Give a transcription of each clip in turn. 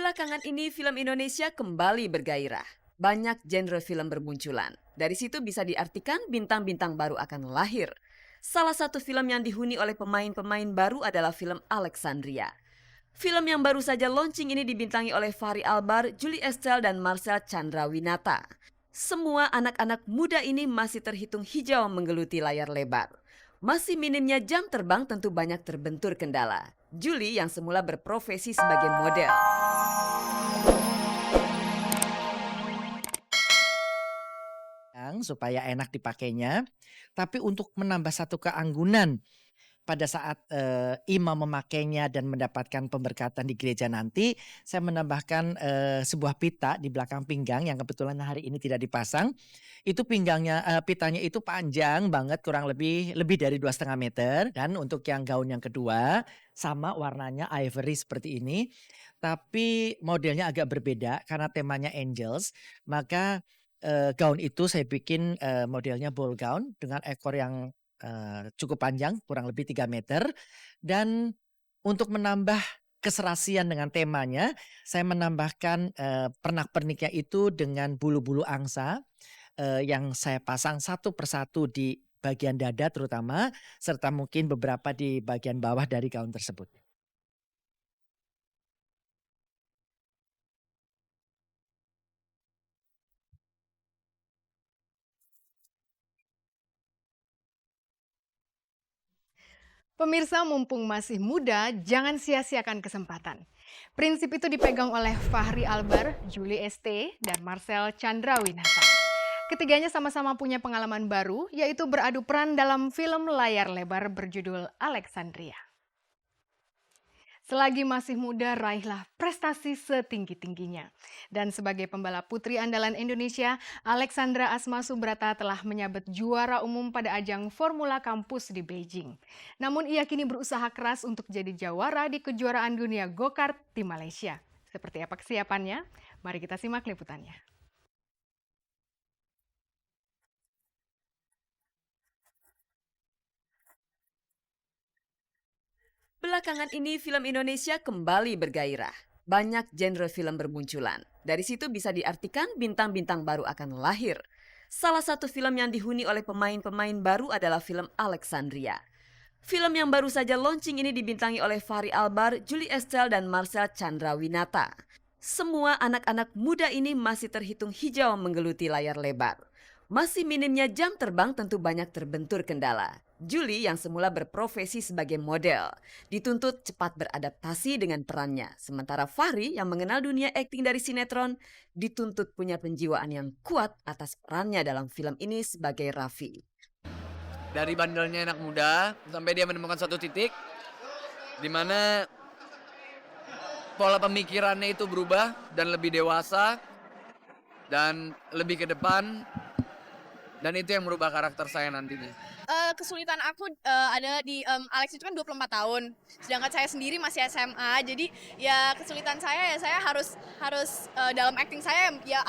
Belakangan ini film Indonesia kembali bergairah. Banyak genre film bermunculan. Dari situ bisa diartikan bintang-bintang baru akan lahir. Salah satu film yang dihuni oleh pemain-pemain baru adalah film Alexandria. Film yang baru saja launching ini dibintangi oleh Fachri Albar, Julie Estelle, dan Marcel Chandrawinata. Semua anak-anak muda ini masih terhitung hijau menggeluti layar lebar. Masih minimnya jam terbang tentu banyak terbentur kendala. Julie yang semula berprofesi sebagai model. Supaya enak dipakainya, tapi untuk menambah satu keanggunan pada saat imam memakainya dan mendapatkan pemberkatan di gereja nanti, saya menambahkan sebuah pita di belakang pinggang yang kebetulan hari ini tidak dipasang. Itu pitanya itu panjang banget, kurang lebih dari 2,5 meter. Dan untuk yang gaun yang kedua sama warnanya ivory seperti ini, tapi modelnya agak berbeda karena temanya angels. Maka gaun itu saya bikin modelnya ball gown dengan ekor yang cukup panjang, kurang lebih 3 meter. Dan untuk menambah keserasian dengan temanya, saya menambahkan pernak-perniknya itu dengan bulu-bulu angsa yang saya pasang satu persatu di bagian dada terutama, serta mungkin beberapa di bagian bawah dari gaun tersebut. Pemirsa, mumpung masih muda, jangan sia-siakan kesempatan. Prinsip itu dipegang oleh Fachri Albar, Julie Estelle, dan Marcel Chandrawinata. Ketiganya sama-sama punya pengalaman baru, yaitu beradu peran dalam film layar lebar berjudul Alexandria. Selagi masih muda, raihlah prestasi setinggi-tingginya. Dan sebagai pembalap putri andalan Indonesia, Alexandra Asma Subrata telah menyabet juara umum pada ajang Formula Kampus di Beijing. Namun ia kini berusaha keras untuk jadi jawara di kejuaraan dunia go-kart di Malaysia. Seperti apa kesiapannya? Mari kita simak liputannya. Belakangan ini film Indonesia kembali bergairah. Banyak genre film bermunculan. Dari situ bisa diartikan bintang-bintang baru akan lahir. Salah satu film yang dihuni oleh pemain-pemain baru adalah film Alexandria. Film yang baru saja launching ini dibintangi oleh Fachri Albar, Julie Estelle, dan Marcel Chandrawinata. Semua anak-anak muda ini masih terhitung hijau menggeluti layar lebar. Masih minimnya jam terbang tentu banyak terbentur kendala. Julie yang semula berprofesi sebagai model dituntut cepat beradaptasi dengan perannya. Sementara Fachri yang mengenal dunia akting dari sinetron dituntut punya penjiwaan yang kuat atas perannya dalam film ini sebagai Raffi. Dari bandelnya anak muda sampai dia menemukan satu titik di mana pola pemikirannya itu berubah dan lebih dewasa dan lebih ke depan. Dan itu yang merubah karakter saya nantinya. Kesulitan aku ada di Alex itu kan 24 tahun. Sedangkan saya sendiri masih SMA. Jadi ya kesulitan saya harus dalam acting saya ya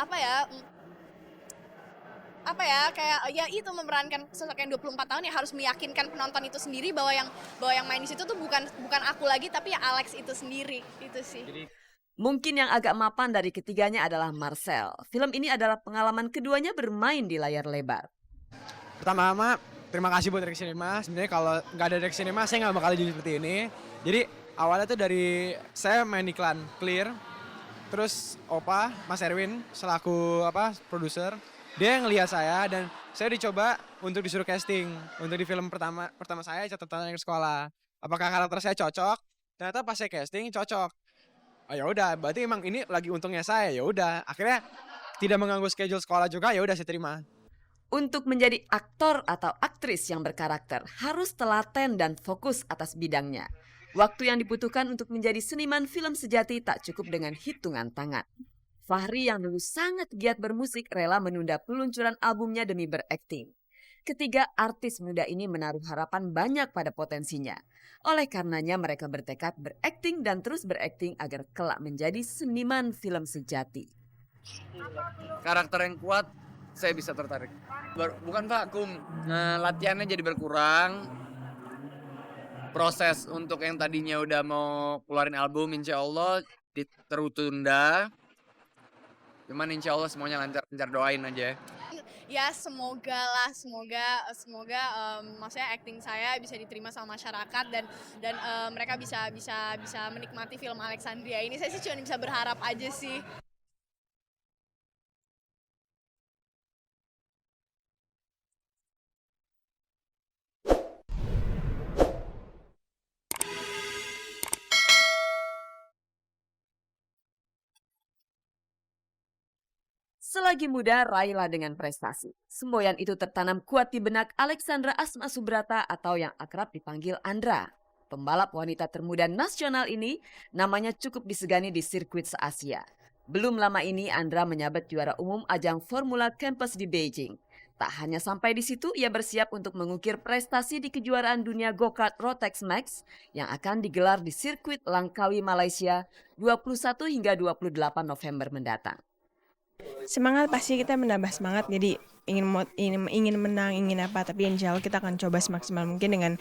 kayak ya itu memerankan sosok yang 24 tahun ya harus meyakinkan penonton itu sendiri bahwa yang main di situ tuh bukan aku lagi tapi ya Alex itu sendiri. Itu sih. Mungkin yang agak mapan dari ketiganya adalah Marcel. Film ini adalah pengalaman keduanya bermain di layar lebar. Pertama-tama, terima kasih buat Rex Cinema. Sebenarnya kalau nggak ada Rex Cinema, saya nggak bakal jadi seperti ini. Jadi awalnya tuh dari saya main iklan Clear, terus Opa, Mas Erwin selaku produser, dia yang ngelihat saya dan saya dicoba untuk disuruh casting untuk di film pertama saya Catatan Akhir Sekolah. Apakah karakter saya cocok? Ternyata pas saya casting cocok. Oh ya udah, berarti emang ini lagi untungnya saya. Ya udah, akhirnya tidak mengganggu schedule sekolah juga, ya udah saya terima. Untuk menjadi aktor atau aktris yang berkarakter harus telaten dan fokus atas bidangnya. Waktu yang dibutuhkan untuk menjadi seniman film sejati tak cukup dengan hitungan tangan. Fachri yang dulu sangat giat bermusik rela menunda peluncuran albumnya demi berakting. Ketiga artis muda ini menaruh harapan banyak pada potensinya. Oleh karenanya mereka bertekad berakting dan terus berakting agar kelak menjadi seniman film sejati. Karakter yang kuat, saya bisa tertarik. Bukan vakum, latihannya jadi berkurang. Proses untuk yang tadinya udah mau keluarin album insya Allah tertunda. Cuman insya Allah semuanya lancar, doain aja. Ya semoga lah, semoga maksudnya acting saya bisa diterima sama masyarakat dan mereka bisa menikmati film Alexandria ini. Saya sih cuma bisa berharap aja sih. Selagi muda, raihlah dengan prestasi. Semboyan itu tertanam kuat di benak Alexandra Asma Subrata atau yang akrab dipanggil Andra. Pembalap wanita termuda nasional ini namanya cukup disegani di sirkuit se-Asia. Belum lama ini Andra menyabet juara umum ajang Formula Campus di Beijing. Tak hanya sampai di situ, ia bersiap untuk mengukir prestasi di kejuaraan dunia go-kart Rotax Max yang akan digelar di sirkuit Langkawi, Malaysia 21 hingga 28 November mendatang. Semangat pasti kita menambah semangat, jadi ingin menang, ingin apa, tapi insya Allah kita akan coba semaksimal mungkin dengan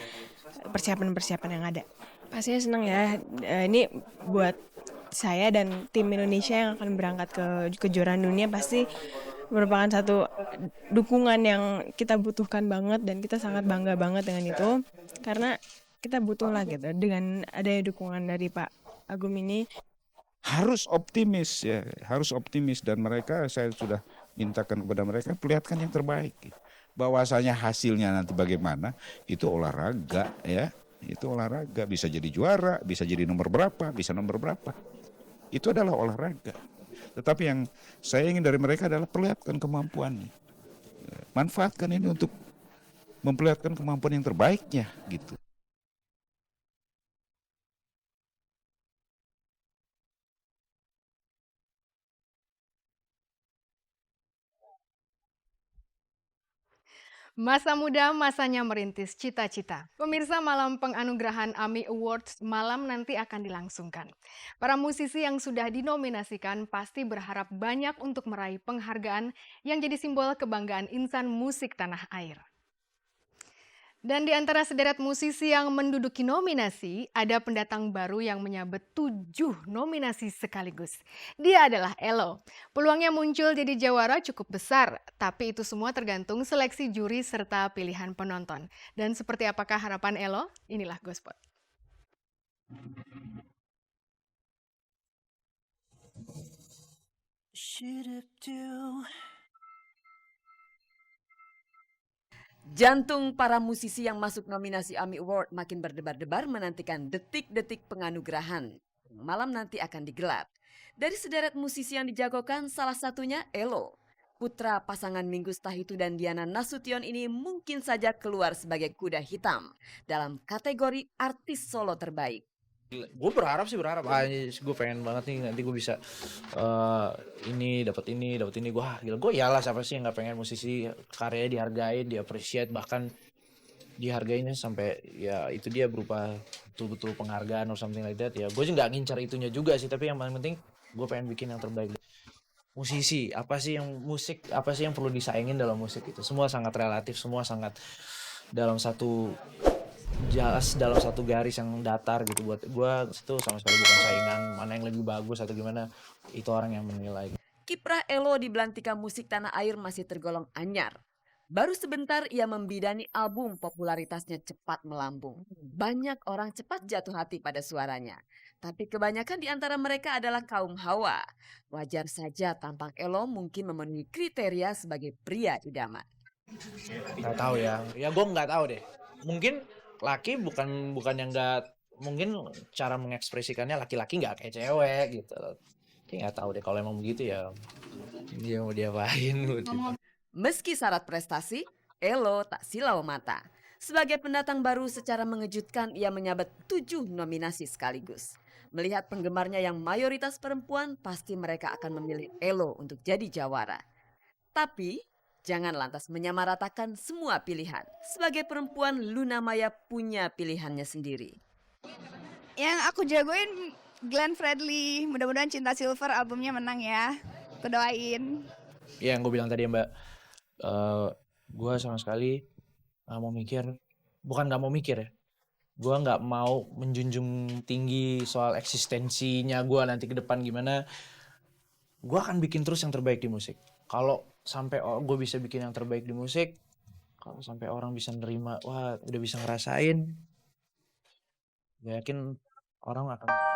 persiapan-persiapan yang ada. Pastinya senang ya, ini buat saya dan tim Indonesia yang akan berangkat ke kejuaraan dunia pasti merupakan satu dukungan yang kita butuhkan banget dan kita sangat bangga banget dengan itu karena kita butuh lah gitu dengan adanya dukungan dari Pak Agum ini. Harus optimis ya, harus optimis dan mereka saya sudah mintakan kepada mereka perlihatkan yang terbaik. Bahwasanya hasilnya nanti bagaimana itu olahraga ya, itu olahraga bisa jadi juara, bisa jadi nomor berapa, bisa nomor berapa. Itu adalah olahraga. Tetapi yang saya ingin dari mereka adalah perlihatkan kemampuannya. Manfaatkan ini untuk memperlihatkan kemampuan yang terbaiknya gitu. Masa muda, masanya merintis cita-cita. Pemirsa, malam penganugerahan AMI Awards malam nanti akan dilangsungkan. Para musisi yang sudah dinominasikan pasti berharap banyak untuk meraih penghargaan yang jadi simbol kebanggaan insan musik tanah air. Dan di antara sederet musisi yang menduduki nominasi, ada pendatang baru yang menyabet 7 nominasi sekaligus. Dia adalah Ello. Peluangnya muncul jadi jawara cukup besar, tapi itu semua tergantung seleksi juri serta pilihan penonton. Dan seperti apakah harapan Ello? Inilah Gospot. Jantung para musisi yang masuk nominasi AMI Award makin berdebar-debar menantikan detik-detik penganugerahan. Malam nanti akan digelar. Dari sederet musisi yang dijagokan, salah satunya Ello. Putra pasangan Minggus Tahitu dan Diana Nasution ini mungkin saja keluar sebagai kuda hitam dalam kategori artis solo terbaik. Gue berharap, gue pengen banget nih nanti gue bisa ini dapat ini gue gila, gue iyalah siapa sih yang nggak pengen musisi karyanya dihargain, diapresiasi, bahkan dihargainnya sampai ya itu dia berupa betul-betul penghargaan or something like that ya. Gue sih nggak ngincar itunya juga sih, tapi yang paling penting gue pengen bikin yang terbaik. Musisi apa sih yang perlu disaingin dalam musik itu, semua sangat relatif, semua sangat dalam satu garis yang datar gitu. Buat gue itu sama sekali bukan saingan mana yang lebih bagus atau gimana, itu orang yang menilai. Kiprah Ello di belantika musik tanah air masih tergolong anyar. Baru sebentar ia membidani album, popularitasnya cepat melambung. Banyak orang cepat jatuh hati pada suaranya. Tapi kebanyakan di antara mereka adalah kaum hawa. Wajar saja tampang Ello mungkin memenuhi kriteria sebagai pria idaman. Nggak tahu ya gue nggak tahu deh. Mungkin laki bukan yang nggak, mungkin cara mengekspresikannya laki-laki nggak kayak cewek gitu. Kayak nggak tahu deh, kalau emang begitu ya dia mau diapain. Meski syarat prestasi, Ello tak silau mata. Sebagai pendatang baru secara mengejutkan ia menyabet 7 nominasi sekaligus. Melihat penggemarnya yang mayoritas perempuan, pasti mereka akan memilih Ello untuk jadi jawara. Tapi jangan lantas menyamaratakan semua pilihan. Sebagai perempuan, Luna Maya punya pilihannya sendiri. Yang aku jagoin Glenn Fredly. Mudah-mudahan Cinta Silver albumnya menang ya. Aku doain. Ya yang gue bilang tadi ya Mbak, gue sama sekali nggak mau mikir, bukan nggak mau mikir ya, gue nggak mau menjunjung tinggi soal eksistensinya gue nanti ke depan gimana. Gue akan bikin terus yang terbaik di musik. Kalau sampai gue bisa bikin yang terbaik di musik, kalau sampai orang bisa nerima, wah udah bisa ngerasain, gue yakin orang akan